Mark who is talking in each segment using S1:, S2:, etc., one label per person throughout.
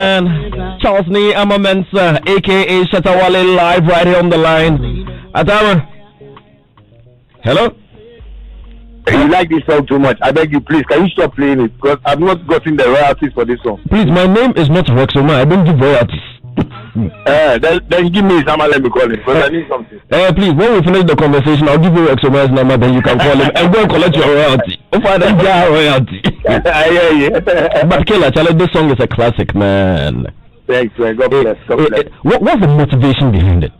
S1: And Charles Nee Amamensa, aka Shatta Wale, live right here on the line. Adama. Hello?
S2: You like this song too much. I beg you, please, can you stop playing it? Because I've not gotten the royalties for this song.
S1: Please, my name is not Rexoma. I don't give royalties.
S2: Then give me Sama, let me call him. Because I need something.
S1: Please, when we finish the conversation, I'll give you Rexoma's number, then you can call him and go and collect your royalty. If I don't get royalty.
S2: Yeah.
S1: But Kayla, tell us, this song is a classic, man.
S2: Thanks, man. God bless.
S1: What's the motivation behind it?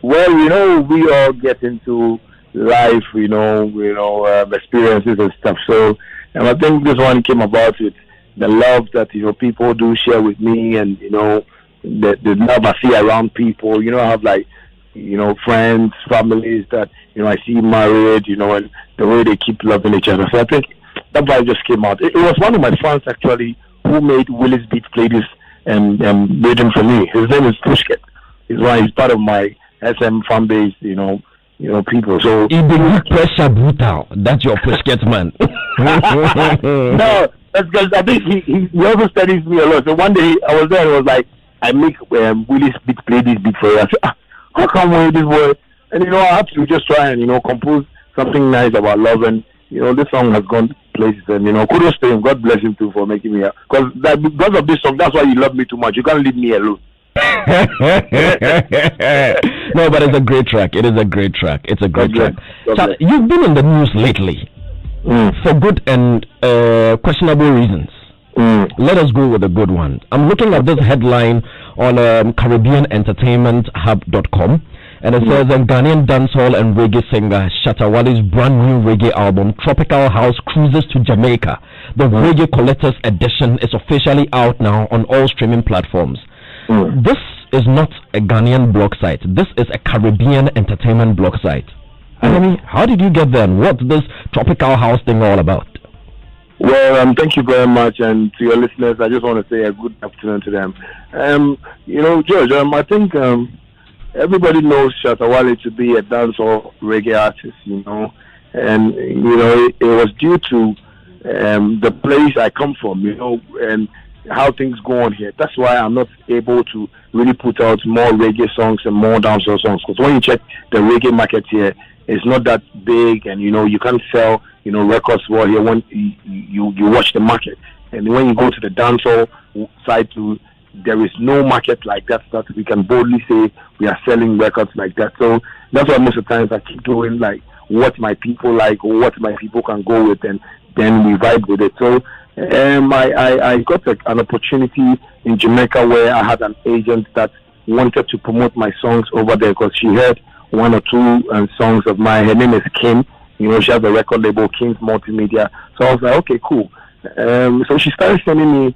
S2: Well, we all get into life, experiences and stuff. So, and I think this one came about with the love that people do share with me, and the love I see around people. I have friends, families that I see married, and the way they keep loving each other. So I think that vibe just came out. It was one of my fans actually who made Willis Beat play this and made him for me. His name is Pushket. He's part of my SM fan base, people. So
S1: pressure brutal. That's your Pushket man.
S2: No, that's because I think he also studies me a lot. So one day I was there and it was like, I make Willis Beat play this beat for you. I said, how come this boy? And I have to just try and compose something nice about love, and this song has gone places, and kudos to him. God bless him too for making me up. Because of this song, that's why you love me too much. You can't leave me alone.
S1: No, but it's a great track. It is a great track. It's a great track. So, you've been in the news lately for good and questionable reasons. Let us go with a good one. I'm looking at this headline on CaribbeanEntertainmentHub.com, and it says Ghanaian dancehall and reggae singer Shatta Wale's brand new reggae album Tropical House cruises to Jamaica. The Reggae Collector's Edition is officially out now on all streaming platforms. This is not a Ghanaian blog site. This is a Caribbean entertainment blog site. How did you get there? What's this Tropical House thing all about?
S2: Well, thank you very much, and to your listeners, I just want to say a good afternoon to them. George, I think everybody knows Shatta Wale to be a dancehall reggae artist, and it was due to the place I come from, and how things go on here. That's why I'm not able to really put out more reggae songs and more dancehall songs. Because when you check the reggae market here, it's not that big, and you can't sell records well here when you watch the market. And when you go to the dancehall side too, there is no market like that we can boldly say we are selling records like that. So that's why most of the times I keep doing like what my people like or what my people can go with, and then we vibe with it. So I got an opportunity in Jamaica where I had an agent that wanted to promote my songs over there because she heard one or two songs of mine. Her name is Kim. She has a record label, King's Multimedia. So I was like, okay, cool. So she started sending me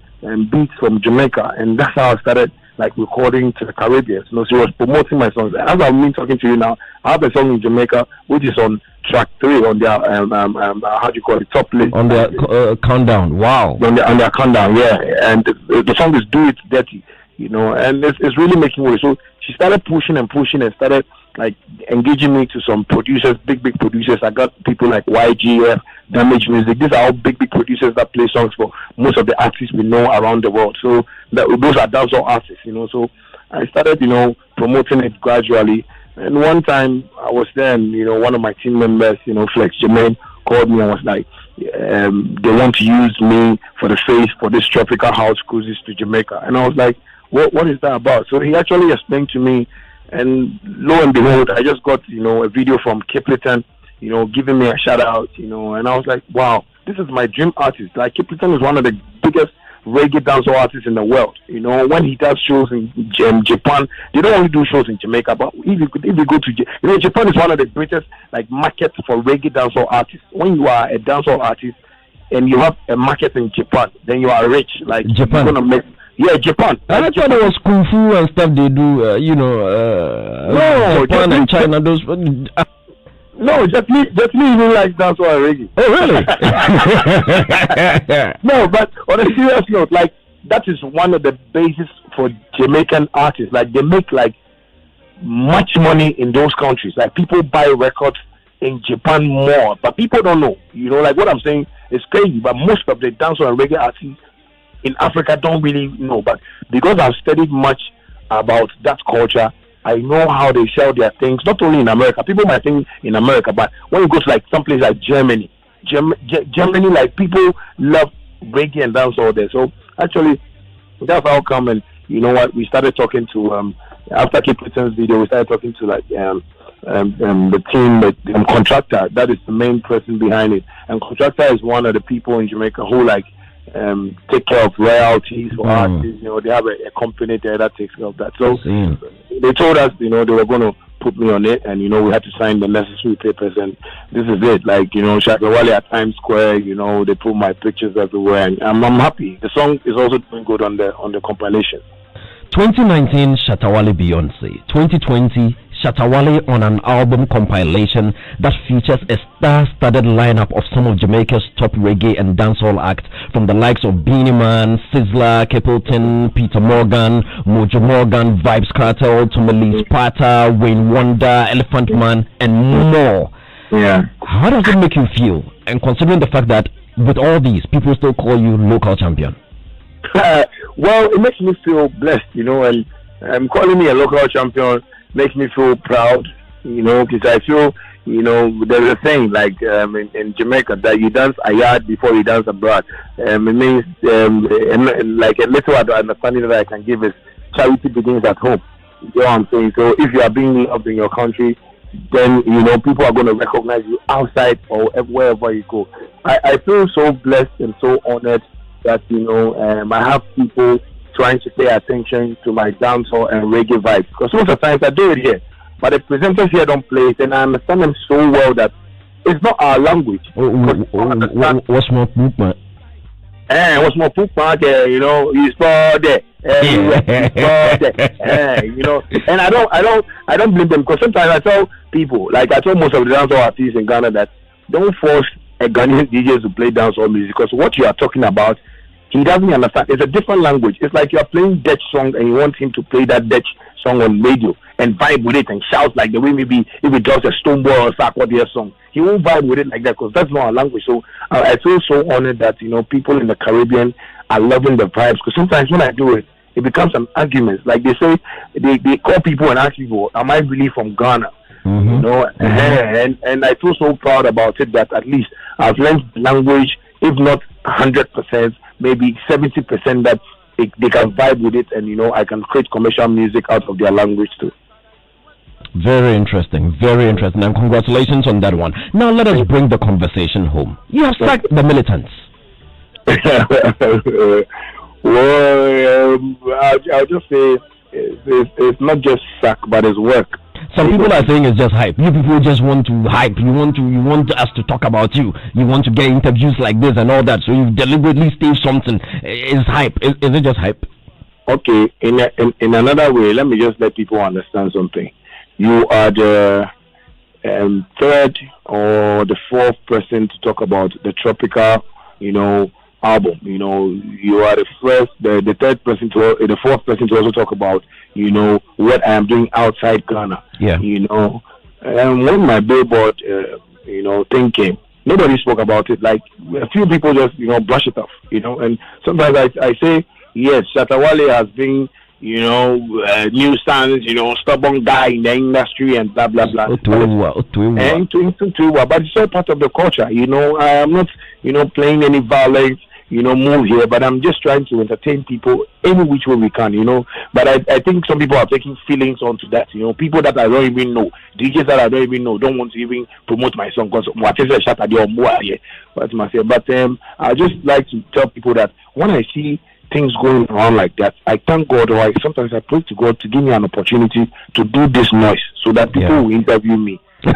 S2: beats from Jamaica, and that's how I started recording to the Caribbean. She was promoting my songs. As I'm talking to you now, I have a song in Jamaica which is on track 3 on their top list
S1: on their countdown. Wow.
S2: On their countdown, yeah. And the song is Do It Dirty, and it's really making waves. So she started pushing and started engaging me to some producers, big producers. I got people like YGF, Damage Music. These are all big producers that play songs for most of the artists we know around the world. So those are dancehall artists, So I started, promoting it gradually. And one time I was there, and one of my team members, Flex Jermaine, called me and was like, they want to use me for the face for this Tropical House cruises to Jamaica. And I was like, what is that about? So he actually explained to me. And lo and behold, I just got, a video from Kipleton, giving me a shout out, and I was like, wow, this is my dream artist. Kipleton is one of the biggest reggae dancehall artists in the world. When he does shows in Japan, they don't only do shows in Jamaica, but if you go to, Japan is one of the greatest markets for reggae dancehall artists. When you are a dancehall artist and you have a market in Japan, then you are rich.
S1: Japan.
S2: You're gonna make. Yeah, Japan.
S1: I thought it was Kung Fu and stuff they do,
S2: no,
S1: Japan and China, those...
S2: No, just me even like dancehall and reggae.
S1: Oh, really?
S2: No, but on a serious note, that is one of the bases for Jamaican artists. They make, much money in those countries. People buy records in Japan more, but people don't know. What I'm saying is crazy, but most of the dancehall and reggae artists in Africa don't really know. But because I've studied much about that culture, I know how they sell their things. Not only in America, people might think in America, but when you go to like some place like Germany, Germany, like people love reggae and dancehall there. So actually, that's how come. And you know what? We started talking to after Kipleton's video, we started talking to like the team, the contractor. That is the main person behind it. And contractor is one of the people in Jamaica who like take care of royalties for artists. You know, they have a company there that takes care of that. So they told us, you know, they were going to put me on it, and you know, we had to sign the necessary papers, and this is it. Like, you know, Shatta Wale at Times Square, you know, they put my pictures everywhere, and I'm happy. The song is also doing good on the compilation.
S1: 2019 Shatta Wale Beyonce, 2020 Shatta Wale on an album compilation that features a star-studded lineup of some of Jamaica's top reggae and dancehall acts, from the likes of Beanie Man, Sizzla, Capleton, Peter Morgan, Mojo Morgan, Vibes Cartel, Tommy Sparta, Wayne Wonder, Elephant Man, and more.
S2: Yeah.
S1: How does it make you feel? And considering the fact that with all these, people still call you local champion.
S2: Well, it makes me feel blessed, you know, and calling me a local champion makes me feel proud, you know, because I feel, you know, there's a saying like in Jamaica that you dance a yard before you dance abroad. It means like a little understanding that I can give is charity begins at home. You know what I'm saying? So if you are being loved in your country, then, you know, people are going to recognize you outside or wherever you go. I feel so blessed and so honored that, you know, I have people trying to pay attention to my dancehall and reggae vibes. Because most of the times I do it here, but the presenters here don't play it, and I understand them so well that it's not our language.
S1: What's more movement?
S2: What's more movement? You know, you spot there. You know, and I don't blame them, because sometimes I tell people, like I tell most of the dancehall artists in Ghana, that don't force a Ghanaian DJ to play dancehall music, because what you are talking about, he doesn't understand. It's a different language. It's like you're playing Dutch song and you want him to play that Dutch song on radio and vibe with it and shout like the way maybe if he does a Stonebwoy or Sarkodie song. He won't vibe with it like that, because that's not our language. So I feel so honored that, you know, people in the Caribbean are loving the vibes, because sometimes when I do it, it becomes an argument. Like they say, they call people and ask people, am I really from Ghana?
S1: Mm-hmm.
S2: You know, and I feel so proud about it that at least I've learned the language, if not 100%, maybe 70%, that they can vibe with it, and, you know, I can create commercial music out of their language too.
S1: Very interesting, and congratulations on that one. Now let us bring the conversation home. You have sacked the militants.
S2: Well, I'll just say it's not just sack, but it's work.
S1: Some people are saying it's just hype. You people just want to hype. You want us to talk about you. You want to get interviews like this and all that. So you deliberately stage something. It's hype. Is it just hype?
S2: Okay. In another way, let me just let people understand something. You are the third or the fourth person to talk about the Tropical, you know, album. You know, you are the fourth person to also talk about, you know, what I am doing outside Ghana.
S1: Yeah.
S2: You know, and when my Billboard, you know, thing came, nobody spoke about it. Like a few people just, you know, brush it off. You know, and sometimes I say, yes, Shatta Wale has been, you know, nuisance, you know, stubborn guy in the industry and blah blah blah. But it's all part of the culture. You know, I am not, you know, playing any violence, you know, move here, but I'm just trying to entertain people any which way we can, you know. But I think some people are taking feelings onto that, you know. People that I don't even know, DJs that I don't even know, don't want to even promote my song because what is a shot at your what must say. But I just like to tell people that when I see things going around like that, I thank God, or sometimes I pray to God to give me an opportunity to do this noise so that people will interview me. So,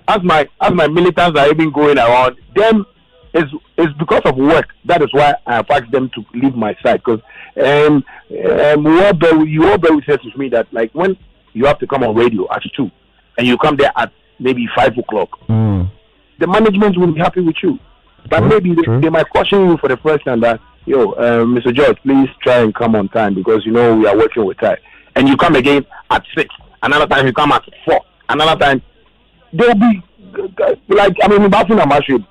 S2: as my militants are even going around, them it's because of work. That is why I have asked them to leave my side. Because you all bear with me that, like, when you have to come on radio at 2 and you come there at maybe 5 o'clock, the management will be happy with you. But maybe they might caution you for the first time that, Mr. George, please try and come on time, because, you know, we are working with time. And you come again at 6. Another time you come at 4. Another time they'll be like, I mean, Basin and Mashib.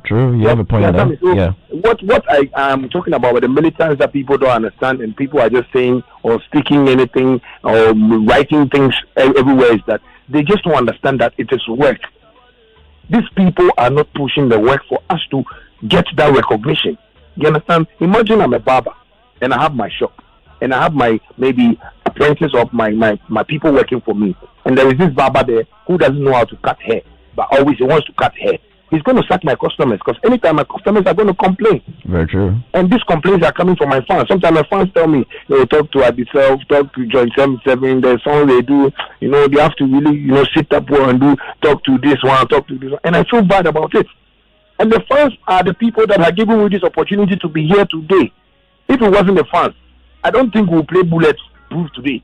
S1: True. You have a point there.
S2: So
S1: yeah.
S2: What I am talking about with the militants that people don't understand and people are just saying or speaking anything or writing things everywhere is that they just don't understand that it is work. These people are not pushing the work for us to get that recognition. You understand? Imagine I'm a barber and I have my shop and I have my maybe apprentice of my people working for me, and there is this barber there who doesn't know how to cut hair, but always he wants to cut hair. He's going to sack my customers because anytime my customers are going to complain.
S1: Very true.
S2: And these complaints are coming from my fans. Sometimes my fans tell me, talk to Abisel, talk to Joint 77, there's song they do, they have to really, sit up well and talk to this one, talk to this one. And I feel bad about it. And the fans are the people that are giving me this opportunity to be here today. If it wasn't the fans, I don't think we'll play Bulletproof today.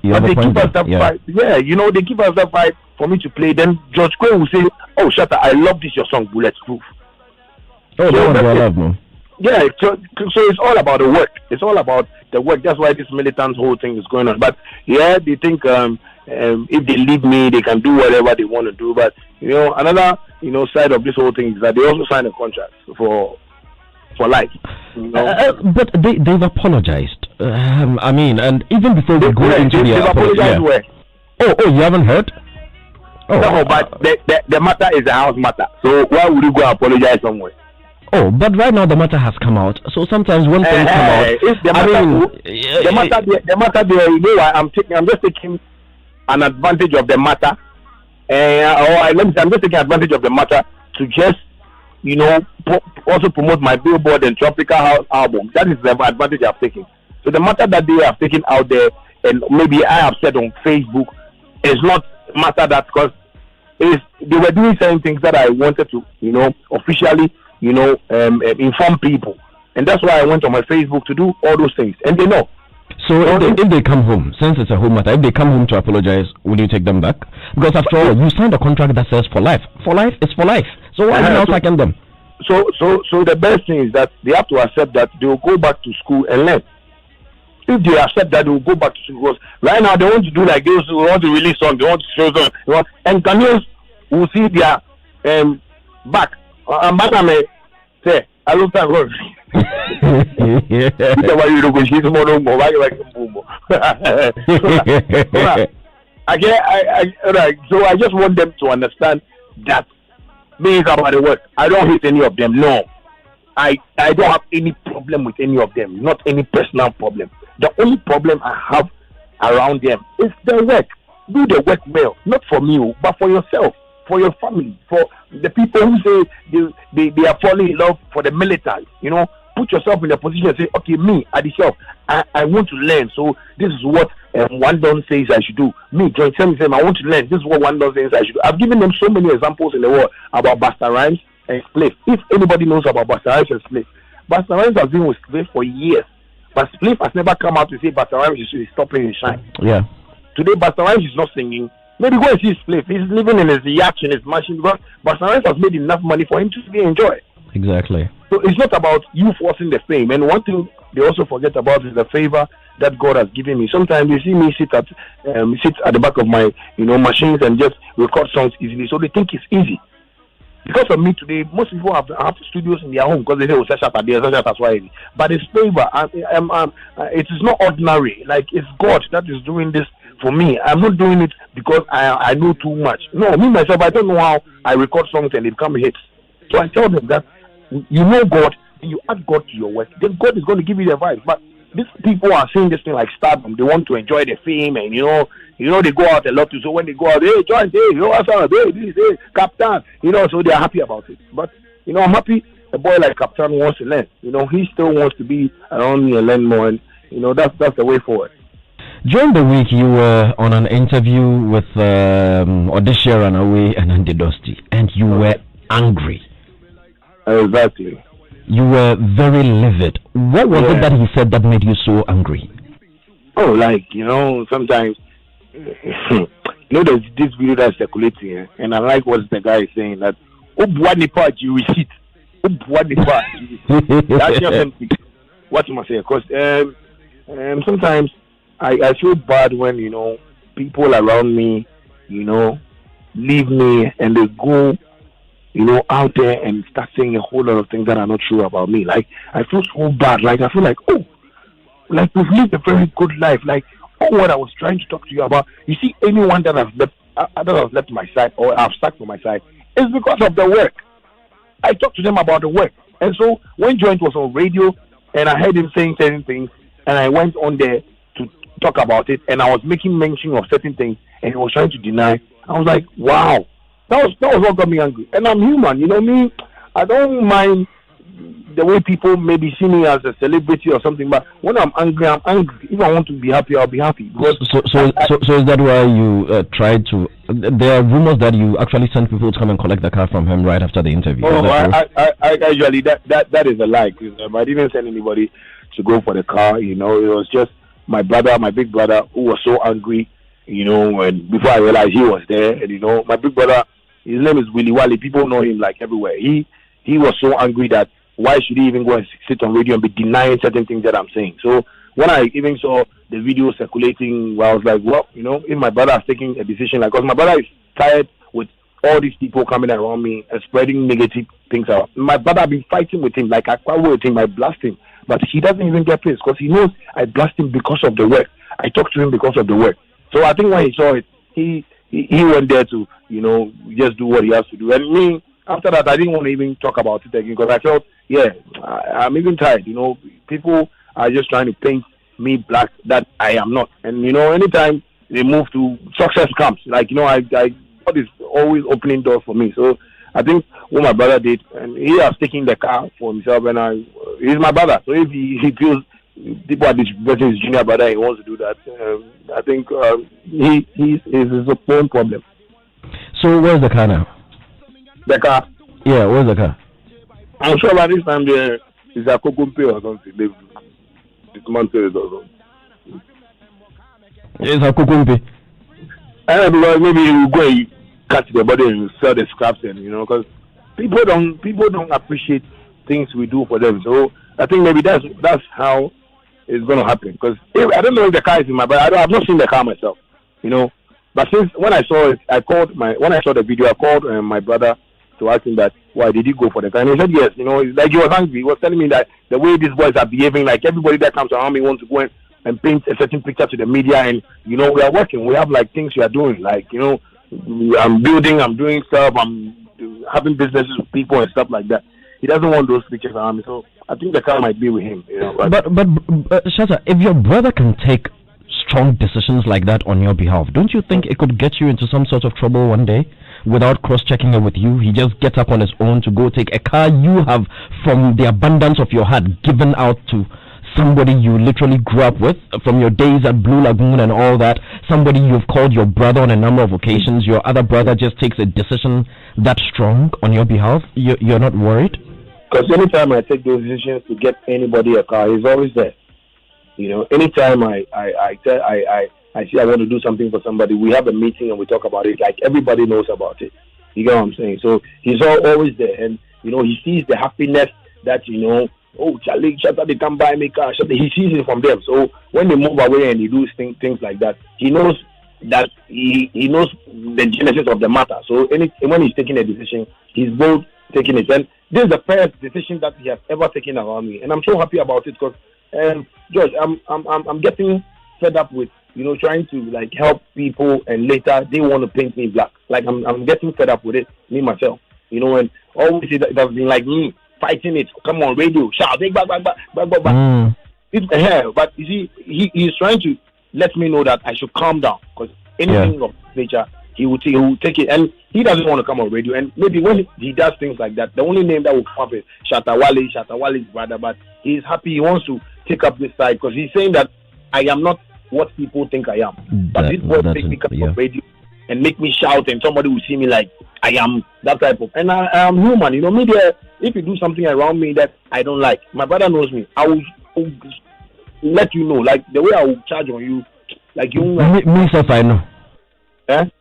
S2: But they give us that fight. Yeah, they give us that fight for me to play. Then George Quaye will say, "Oh, Shatta, I love this your song, Bulletproof."
S1: Oh, that one I love, man.
S2: Yeah, so it's all about the work. It's all about the work. That's why this militant whole thing is going on. But yeah, they think if they leave me, they can do whatever they want to do. But another side of this whole thing is that they also sign a contract for life.
S1: But they've apologized. I mean, and even before we go into the
S2: apologize where?
S1: Oh, you haven't heard? Oh,
S2: no, but the matter is a house matter. So why would you go apologize somewhere?
S1: Oh, but right now the matter has come out. So sometimes when things come out,
S2: the matter there. I'm just taking an advantage of the matter, I'm just taking advantage of the matter to just also promote my Billboard and Tropical House album. That is the advantage I've taken. So the matter that they have taken out there, and maybe I have said on Facebook, is not a matter that because they were doing certain things that I wanted to, officially, inform people, and that's why I went on my Facebook to do all those things, and they know.
S1: So if they come home, since it's a home matter, if they come home to apologize, will you take them back? Because after all, you signed a contract that says for life. For life is for life. So why not attacking them?
S2: So the best thing is that they have to accept that they will go back to school and learn. If they accept that, they will go back to school. Because right now they want to do like this, they want to release songs, they want to show songs, and Ghanaians will see their back. I'm back on me. Say, I look at her. So I just want them to understand that me is about the work. I don't hate any of them. No, I don't have any problem with any of them. Not any personal problem. The only problem I have around them is the work. Do the work well, not for me, but for yourself, for your family, for the people who say they are falling in love for the military. Put yourself in a position and say, okay, me, Adisel, I want to learn. So this is what one don says I should do. Me, Joint 77, I want to learn. This is what one don says I should do. I've given them so many examples in the world about Busta Rhymes and Spliff. If anybody knows about Busta Rhymes and Spliff, Busta Rhymes has been with Spliff for years. But Spliff has never come out to say Busta Rhymes is stopping his shine.
S1: Yeah.
S2: Today, Busta Rhymes is not singing. Maybe go and see Spliff. He's living in his yacht in his machine because Busta Rhymes has made enough money for him to really enjoy.
S1: Exactly.
S2: So it's not about you forcing the fame. And one thing they also forget about is the favor that God has given me. Sometimes you see me sit at the back of my machines and just record songs easily. So they think it's easy. Because of me today, most people have studios in their home because they say, "Oh, Shatta, there's Shatta's why." But it's favor. It is not ordinary. Like it's God that is doing this for me. I'm not doing it because I know too much. No, me myself, I don't know how I record songs and they become hits. So I tell them that you know God, and you add God to your work, then God is going to give you the advice. But these people are seeing this thing like stardom. They want to enjoy the fame, and they go out a lot too. So when they go out, hey, join, hey, what's up, hey, this, hey, Captain, so they are happy about it. But I'm happy a boy like Captain wants to learn. He still wants to be around me and learn more, and that's the way forward.
S1: During the week, you were on an interview with Odisha Runaway and Andy Dusty, and you were angry.
S2: Exactly.
S1: You were very livid. What was it that he said that made you so angry?
S2: Oh, sometimes, there's this video that's circulating, and I like what the guy is saying, that, you receipt. That's just something. What am I saying? Because sometimes I feel bad when, people around me, leave me and they go, out there and start saying a whole lot of things that are not true about me. Like, I feel so bad. Like, I feel like, oh, like we've lived a very good life. Like, all what I was trying to talk to you about. You see, anyone that has left my side or I've stuck for my side is because of the work. I talked to them about the work. And so when Joint was on radio and I heard him saying certain things, and I went on there to talk about it, and I was making mention of certain things, and he was trying to deny. I was like, wow, that was what got me angry. And I'm human, me. I don't mind the way people maybe see me as a celebrity or something, but when I'm angry, I'm angry. If I want to be happy, I'll be happy.
S1: So is that why you tried to? There are rumors that you actually sent people to come and collect the car from him right after the interview.
S2: Oh, I actually that is a lie. I didn't send anybody to go for the car. It was just my brother, my big brother, who was so angry. And before I realized he was there, and my big brother, his name is Wale. People know him like everywhere. He was so angry that why should he even go and sit on radio and be denying certain things that I'm saying? So when I even saw the video circulating, I was like, well, if my brother is taking a decision, because my brother is tired with all these people coming around me and spreading negative things out. My brother, I've been fighting with him, like I quarrel with him, I blast him, but he doesn't even get pissed because he knows I blast him because of the work. I talk to him because of the work. So I think when he saw it, he went there to, just do what he has to do. And me, after that, I didn't want to even talk about it again because I felt, I'm even tired. People are just trying to paint me black that I am not. And, anytime they move to success comes, like, God is always opening doors for me. So I think what my brother did, and he has taken the car for himself, and he's my brother. So if he feels people are disrespecting his junior brother, he wants to do that, I think he's his own problem.
S1: So where's the car now?
S2: The car?
S1: Yeah, where's the car?
S2: I'm sure by this time there is a Kokumpe or something. They've dismantled it or something.
S1: It's a Kokumpe.
S2: Because maybe you go and cut the body and sell the scraps, and because people don't appreciate things we do for them. So I think maybe that's how it's going to happen. Because I don't know if the car is in my bag. I've not seen the car myself, But since when I saw it, when I saw the video, I called my brother to ask him that why did he go for the car, and he said yes. Like he was angry. He was telling me that the way these boys are behaving, like everybody that comes around me wants to go and paint a certain picture to the media, and we are working. We have like things we are doing, like I'm building, I'm doing stuff, I'm having businesses with people and stuff like that. He doesn't want those pictures around me, so I think the car might be with him.
S1: But Shatta, if your brother can take strong decisions like that on your behalf, don't you think it could get you into some sort of trouble one day without cross-checking it with you? He just gets up on his own to go take a car you have, from the abundance of your heart, given out to somebody you literally grew up with from your days at Blue Lagoon and all that, somebody you've called your brother on a number of occasions. Your other brother just takes a decision that strong on your behalf. You're not worried?
S2: Because anytime I take those decisions to get anybody a car, he's always there. Anytime I say I want to do something for somebody, we have a meeting and we talk about it. Like everybody knows about it. You get what I'm saying? So he's always there, and he sees the happiness that Charlie, Shatta, they come buy me car. Shatta, he sees it from them. So when they move away and he do things like that, he knows that he knows the genesis of the matter. So when he's taking a decision, he's both taking it. And this is the first decision that he has ever taken around me, and I'm so happy about it because, George, I'm getting fed up with trying to like help people, and later they want to paint me black. Like I'm getting fed up with it, me myself. And always it has been like me fighting it. Come on, radio, shout, bang, bang, bang, bang, bang, bang. But you see, he's trying to let me know that I should calm down, because anything of nature, he will take it, and he doesn't want to come on radio. And maybe when he does things like that, the only name that will come up is Shatta Wale's brother. But he's happy. He wants to take up this side because he's saying that I am not what people think I am. But this boy make me come on radio and make me shout, and somebody will see me like I am that type of. And I am human, media. If you do something around me that I don't like, my brother knows me. I will let you know, like the way I will charge on you, like you.
S1: Me self, I know.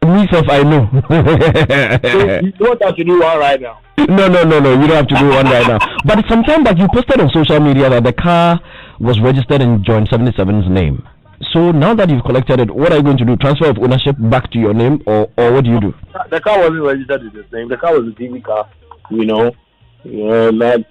S1: Me self, I know.
S2: So you don't have to do one right now.
S1: No. You don't have to do one right now. But sometime back, you posted on social media that the car was registered in Joint 77's name. So now that you've collected it, what are you going to do? Transfer of ownership back to your name, or what do you do?
S2: The car wasn't registered in his name. The car was a TV car. Not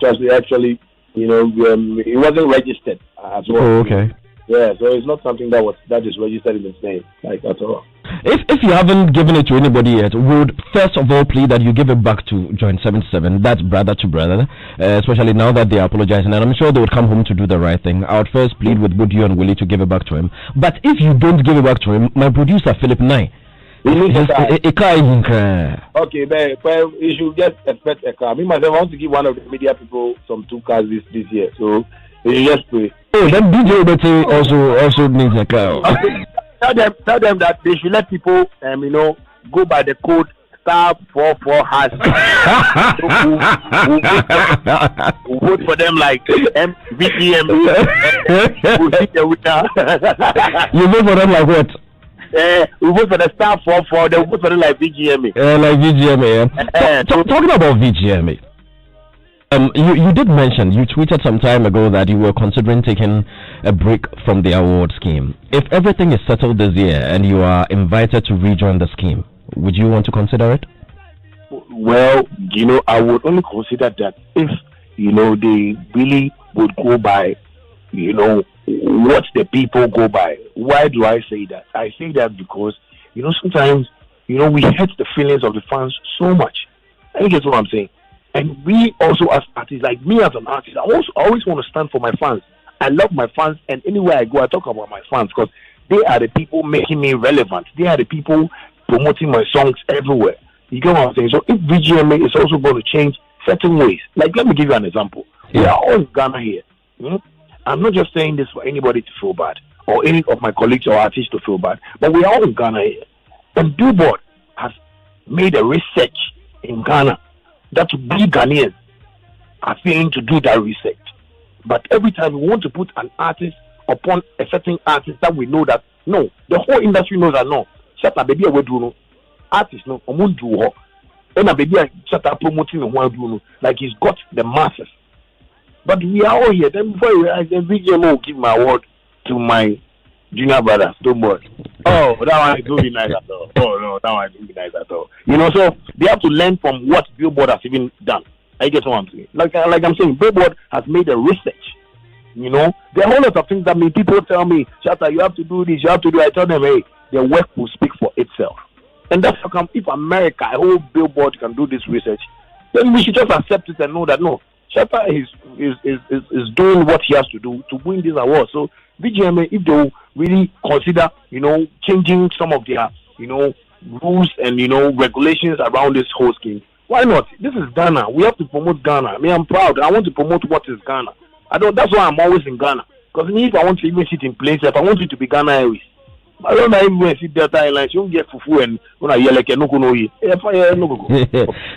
S2: just actually, it wasn't registered as well.
S1: Oh, okay.
S2: Yeah, so it's not something that is registered in his name, like at all.
S1: If you haven't given it to anybody yet, would first of all plead that you give it back to Joint 77. That's brother to brother, especially now that they are apologizing, and I'm sure they would come home to do the right thing. I would first plead with both you and Willie to give it back to him. But if you don't give it back to him, my producer Philip Nye.
S2: Okay, but you should just expect a car. Me myself, I want to give one of the media people some 2 cars this year, so you just pray.
S1: Oh, then DJ Obete also needs a car.
S2: Tell them that they should let people, go by the code *44#. We'll vote for them like VGM. We'll hit the winner.
S1: You vote for them like what?
S2: We vote for the *44. They vote for them like VGMA.
S1: Like VGMA. Yeah. Talking about VGMA. You did mention, you tweeted some time ago that you were considering taking a break from the award scheme. If everything is settled this year and you are invited to rejoin the scheme, would you want to consider it?
S2: Well, I would only consider that if, they really would go by, what the people go by. Why do I say that? I say that because, sometimes, we hurt the feelings of the fans so much. You get what I'm saying? And we also as artists, like me as an artist, I always want to stand for my fans. I love my fans, and anywhere I go, I talk about my fans because they are the people making me relevant. They are the people promoting my songs everywhere. You get what I'm saying? So if VGMA is also going to change certain ways, like let me give you an example. We are all in Ghana here. I'm not just saying this for anybody to feel bad or any of my colleagues or artists to feel bad, but we are all in Ghana here. And Billboard has made a research in Ghana that we Ghanaians are failing to do that research. But every time we want to put an artist upon a certain artist that we know that, no, the whole industry knows that, no, Shatta, baby, we do no. Artist, no, omun do ho. And a baby, Shatta promoting the one do no. Like he's got the masses. But we are all here. Then before I VGM will give my award to my junior brothers. Don't worry. Oh, that one is not be nice at all. Oh no, that one is not be nice at all. So they have to learn from what Billboard has even done. I get what I'm saying. Like I'm saying, Billboard has made a research. There are a whole lot of things that people tell me, Shatta, you have to do this, you have to do. I tell them, hey, their work will speak for itself. And that's how come if America, a whole Billboard can do this research, then we should just accept it and know that no, Shatta is doing what he has to do to win this award. So VGMA, if they really consider, changing some of their, rules and regulations around this whole scheme, why not? This is Ghana. We have to promote Ghana. I mean, I'm proud. I want to promote what is Ghana. That's why I'm always in Ghana. Because if I want to even sit in places, I want it to be Ghana Airways. I don't know even see Delta Airlines. You don't get fufu and when I yell like no go.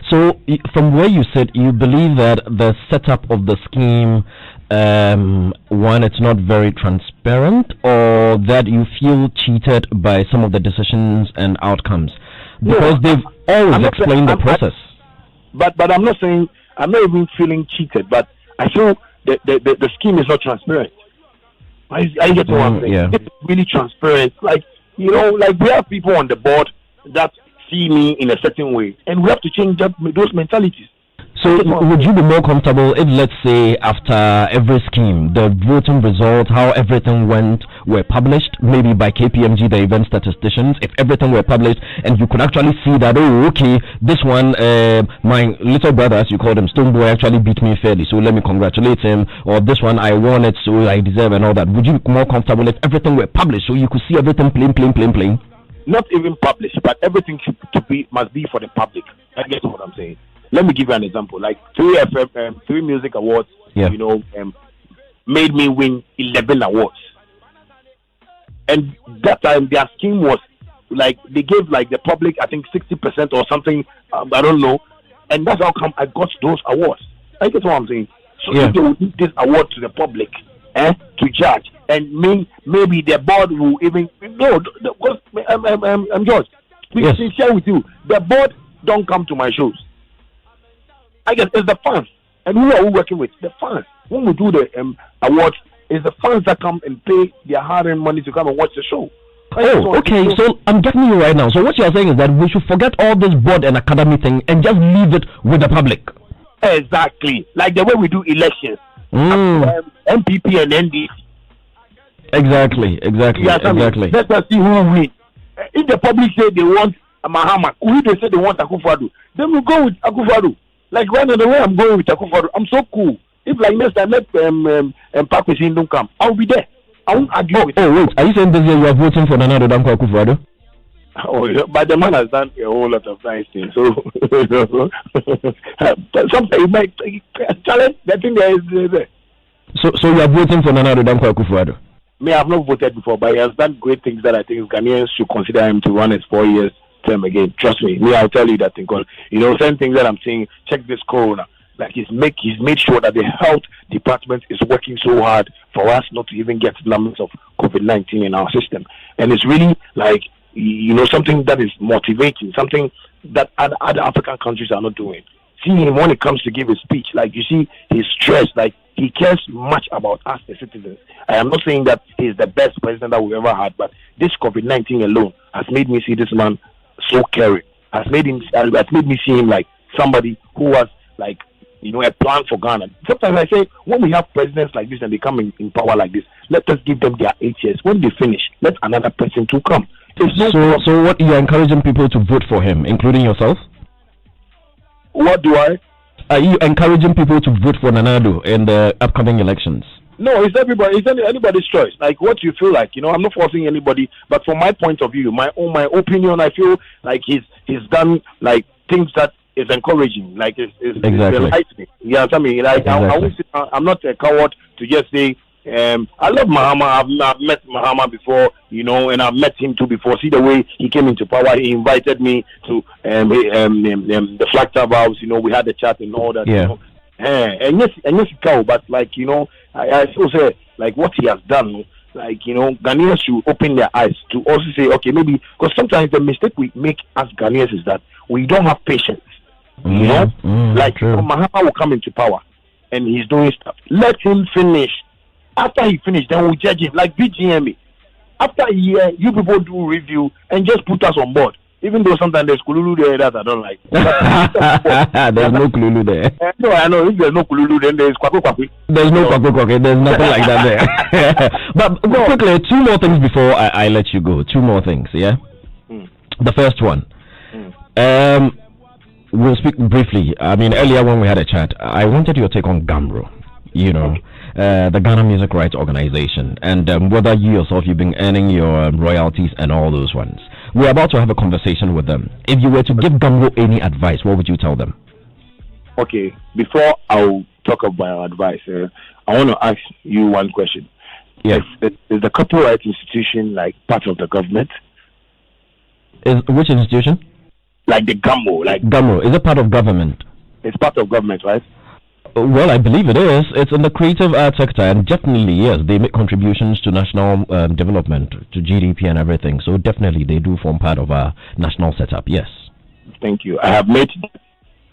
S1: So from where you said, you believe that the setup of the scheme, one, it's not very transparent, or that you feel cheated by some of the decisions and outcomes, because they've always explained the process.
S2: But I'm not saying, I'm not even feeling cheated, but I feel the scheme is not transparent. I get what I'm saying.
S1: Yeah.
S2: It's really transparent. Like we have people on the board that see me in a certain way, and we have to change those mentalities.
S1: So would you be more comfortable if, let's say, after every scheme, the voting results, how everything went, were published, maybe by KPMG, the event statisticians, if everything were published, and you could actually see that, oh, okay, this one, my little brother, as you call him, Stoneboy, actually beat me fairly, so let me congratulate him, or this one, I won it, so I deserve, and all that. Would you be more comfortable if everything were published, so you could see everything plain?
S2: Not even published, but everything must be for the public. I get what I'm saying. Let me give you an example. Like 3 music awards, made me win 11 awards. And that time their scheme was like they gave like the public, I think 60% or something. I don't know. And that's how come I got those awards. I get what I'm saying. So if they would give this award to the public, to judge, and maybe the board will even because I'm George. We can share with you. The board don't come to my shows. I guess it's the fans. And who are we working with? The fans. When we do the awards, it's the fans that come and pay their hard-earned money to come and watch the show.
S1: Oh, okay. So I'm getting you right now. So what you're saying is that we should forget all this board and academy thing and just leave it with the public.
S2: Exactly. Like the way we do elections. MPP and NDC.
S1: Exactly.
S2: Let us see who wins. If the public say they want Mahama, if they say they want Akufo-Addo, then we go with Akufo-Addo. Like right now, the way I'm going with Akufo-Addo, I'm so cool. If like next time let Park Machine don't come, I'll be there. I won't argue with.
S1: Oh wait, are you saying this year you are voting for Nana Danko Akufo-Addo?
S2: Oh, yeah, but the man has done a whole lot of nice things. So sometimes you might challenge. The thing there is there.
S1: So you are voting for Nana Danko Akufo-Addo?
S2: Me, I have not voted before, but he has done great things that I think Ghanaians should consider him to run his 4 years term again. Trust me. Me, I'll tell you that thing. Cause certain things that I'm saying. Check this corona. Like he's made sure that the health department is working so hard for us not to even get numbers of COVID-19 in our system, and it's really like something that is motivating, something that other African countries are not doing. See him when it comes to give a speech, like you see he's stressed, like he cares much about us the citizens. I am not saying that he's the best president that we've ever had, but this COVID-19 alone has made me see this man so caring. Has made me see him like somebody who has like a plan for Ghana. Sometimes I say, when we have presidents like this and they come in power like this, let us give them their 8 years. When they finish, let another person to come.
S1: So what you're encouraging people to vote for him, including yourself?
S2: What do I?
S1: Are you encouraging people to vote for Nana in the upcoming elections?
S2: No, it's everybody. It's anybody's choice. Like what you feel like. I'm not forcing anybody. But from my point of view, my opinion, I feel like he's done like things that is encouraging, like it's enlightening. Yeah, I mean, like exactly. I'm not a coward to just say I love Mahama. I've met Mahama before, and I've met him too before. See the way he came into power. He invited me to the Flag House. We had a chat and all that.
S1: Yeah.
S2: And yes, cow. But like I still say like what he has done. Like Ghanaians should open their eyes to also say, okay, maybe because sometimes the mistake we make as Ghanaians is that we don't have patience. Mahama will come into power and he's doing stuff. Let him finish. After he finished, then we'll judge him like BGMA. After a year, you people do review and just put us on board. Even though sometimes there's Kululu there that I don't like.
S1: There's no Kululu there.
S2: No, I know. If there's no Kululu, then there's Kwaku.
S1: There's no Kwaku. There's nothing like that there. But quickly, two more things before I let you go. Two more things, yeah? The first one. We'll speak briefly. I mean, earlier when we had a chat, I wanted your take on GAMRO, the Ghana Music Rights Organization, and whether you yourself, you've been earning your royalties and all those ones. We're about to have a conversation with them. If you were to give GAMRO any advice, what would you tell them?
S2: Okay, before I'll talk about advice, I want to ask you one question.
S1: Yes.
S2: Is the copyright institution like part of the government?
S1: Which institution?
S2: Like the GAMRO.
S1: GAMRO, is it part of government?
S2: It's part of government, right?
S1: Well, I believe it is. It's in the creative art sector, and definitely, yes, they make contributions to national development, to GDP and everything. So definitely, they do form part of our national setup, yes.
S2: Thank you. I have made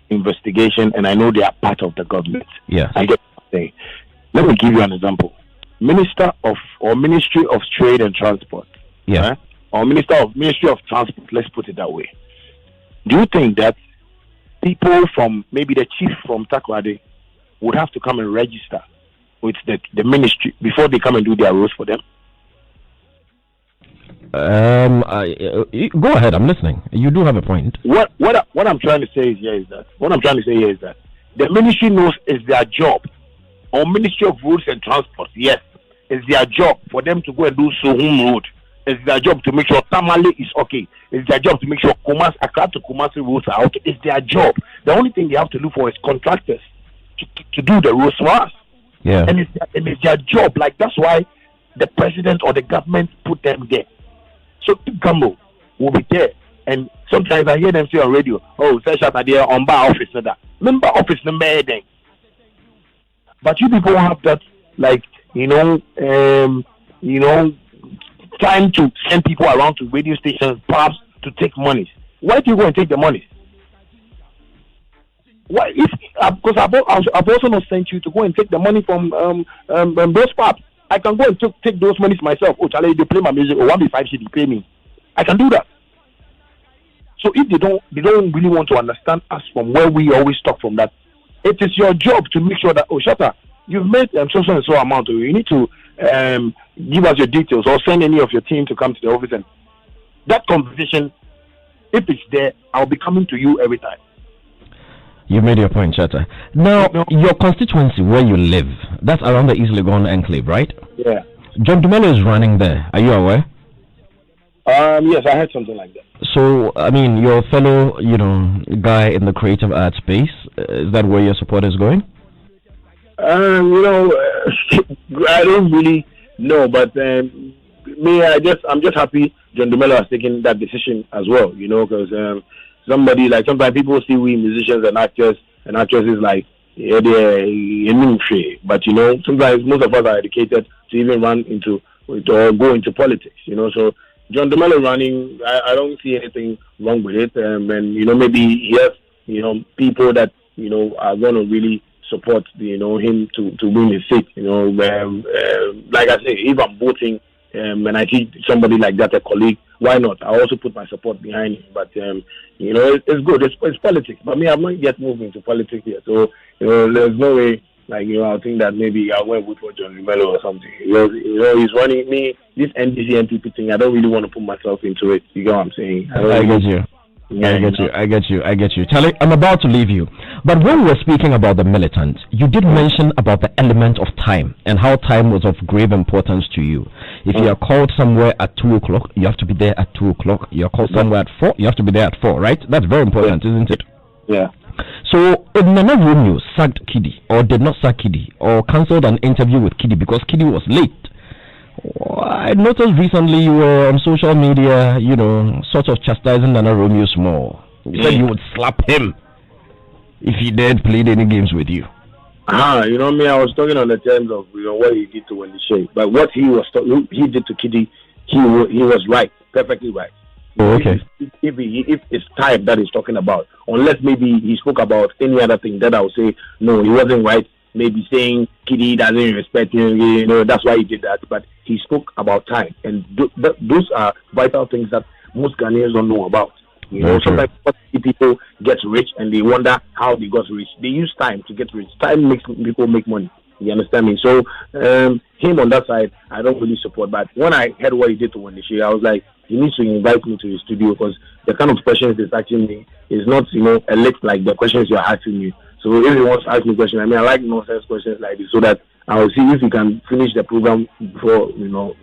S2: investigation, and I know they are part of the government.
S1: Yes.
S2: I get what you're saying. Let me give you an example. Ministry of Trade and Transport.
S1: Yeah.
S2: Or Ministry of Transport, let's put it that way. Do you think that people from, maybe the chief from Takoradi, would have to come and register with the ministry before they come and do their roles for them?
S1: Go ahead, I'm listening. You do have a point.
S2: What I'm trying to say here is that the ministry knows it's their job, or Ministry of Roads and Transport, yes, it's their job for them to go and do Sohum Road. It's their job to make sure Tamale is okay. It's their job to make sure Accra to Kumasi roads are okay. It's their job. The only thing they have to look for is contractors to do the roads for us.
S1: Yeah.
S2: And it's their job. Like that's why the president or the government put them there. So GAMRO will be there. And sometimes I hear them say on radio, "Oh, say Shatta there on bar office that." Member office number then. But you people have that, like time to send people around to radio stations, perhaps to take monies. Why do you go and take the monies? Why? Because I've also not sent you to go and take the money from those pubs. I can go and take those monies myself. Oh, Charlie, they play my music. Oh, 1B5 CD, pay me. I can do that. So if they don't really want to understand us from where we always talk from, that it is your job to make sure that, oh, Shatta, you've made so and so amount. You need to give us your details or send any of your team to come to the office. And that conversation, if it's there, I'll be coming to you every time.
S1: You made your point, Shatta. Now, your constituency where you live, that's around the East Legon enclave, right?
S2: Yeah.
S1: John Dumelo is running there. Are you aware?
S2: Yes, I heard something like that.
S1: So, I mean, your fellow, guy in the creative arts space, is that where your support is going?
S2: I don't really know, but I'm just happy John Dumelo has taken that decision as well, because somebody, like, sometimes people see we musicians and actors and actresses like, but sometimes most of us are educated to even run into or go into politics, so John Dumelo running, I don't see anything wrong with it, and maybe he has people that are going to really support him to win his seat. Like I say, if I'm voting and I see somebody like that, a colleague, why not? I also put my support behind him. But it's good. It's politics. But me, I'm not yet moving to politics yet, so there's no way. Like, I think that maybe I went vote for John Dumelo or something. He's running me, this NDC NPP thing, I don't really want to put myself into it. You know what I'm saying?
S1: I get you. I get you. Charlie, I'm about to leave you. But when we were speaking about the militants, you did mention about the element of time and how time was of grave importance to you. If you are called somewhere at 2 o'clock, you have to be there at 2 o'clock. You're called somewhere at 4, you have to be there at 4, right? That's very important, isn't it?
S2: Yeah.
S1: So, Nana Romeo sacked Kiddy, or did not sack Kiddy, or cancelled an interview with Kiddy because Kiddy was late. I noticed recently you were on social media, sort of chastising Nana Romeo small. You said you would slap him if he dared play any games with you.
S2: Me, I was talking on the terms of what he did to Wendy Shea, but what he did to Kiddy, he was right, perfectly right.
S1: Oh, okay.
S2: If it's time that he's talking about, unless maybe he spoke about any other thing, that I would say no, he wasn't right. Maybe saying Kiddy doesn't respect him, that's why he did that. But he spoke about time, and those are vital things that most Ghanaians don't know about. Sometimes people get rich and they wonder how they got rich. They use time to get rich. Time makes people make money. You understand me? So him on that side, I don't really support. But when I heard what he did to Wendy Shea, I was like, he needs to invite me to his studio, because the kind of questions he's asking me is not, elite like the questions you're asking me. So if he wants to ask me questions, I like nonsense questions like this, so that I will see if he can finish the program before, because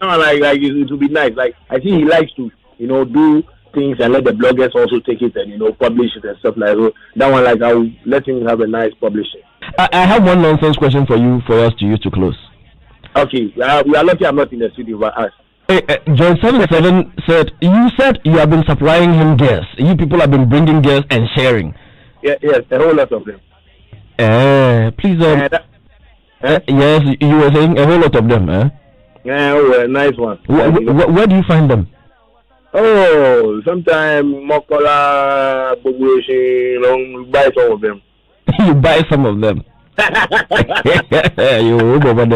S2: like it will be nice. Like, I think he likes to, do things and let the bloggers also take it and, publish it and stuff like that. So that one, like, I'll let him have a nice publishing.
S1: I have one nonsense question for you, for us to use to close.
S2: Okay, we are lucky I'm not in the studio, but us.
S1: Hey, John 77 said you have been supplying him guests. You people have been bringing guests and sharing.
S2: Yes, a whole lot of them.
S1: Please, yes, you were saying a whole lot of them,
S2: Yeah, nice one.
S1: Where do you find them?
S2: Oh, sometimes Mokola, Bogueshi, buy some of them.
S1: You buy some of them. You over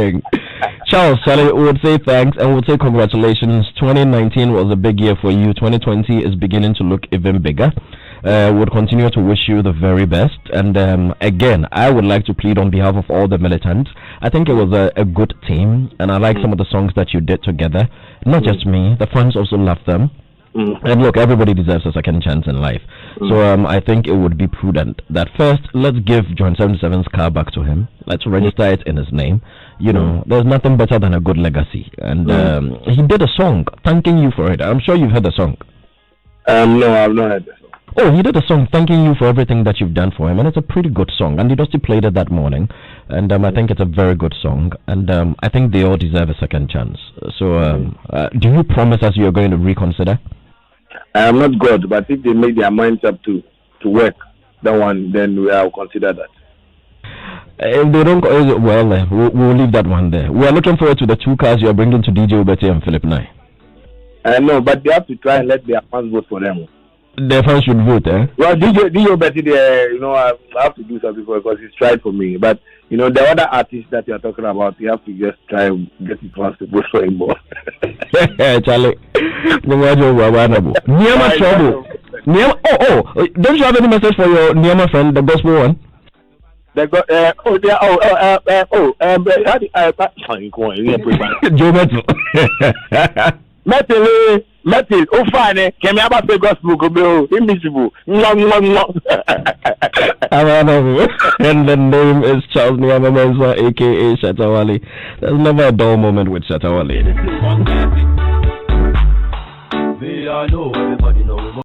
S1: Charles, Charlie would say thanks and would say congratulations. 2019 was a big year for you. 2020 is beginning to look even bigger. Would continue to wish you the very best. And again, I would like to plead on behalf of all the militants. I think it was a good team, and I like some of the songs that you did together. Not just me, the fans also loved them. And look, everybody deserves a second chance in life. So I think it would be prudent that first, let's give John 77's car back to him. Let's register it in his name. There's nothing better than a good legacy. And he did a song thanking you for it. I'm sure you've heard the song.
S2: No, I've not heard the song.
S1: Oh, he did a song thanking you for everything that you've done for him, and it's a pretty good song. And he just played it that morning, and I think it's a very good song. And I think they all deserve a second chance. So, do you promise us you're going to reconsider?
S2: I am not God, but if they make their minds up to work that one, then I'll consider that.
S1: If they don't, we'll leave that one there. We are looking forward to the 2 cars you are bringing to DJ Obeti and Philip Nye.
S2: No, but they have to try and let their fans vote for them.
S1: The fans should vote, eh?
S2: Well, DJ Obeti, I have to do something for it because he's tried for me. But, the other artists that you are talking about, you have to just try and get his fans to vote for him more.
S1: Charlie, no trouble. Don't you have any message for your Niama friend, the gospel one?
S2: They got
S1: Joe Metal.
S2: Metal, oh fine, can me about the gospel go invisible.
S1: And the name is Charles Niama Mensah, aka Shatta Wale. There's never a dull moment with Shatta Wale.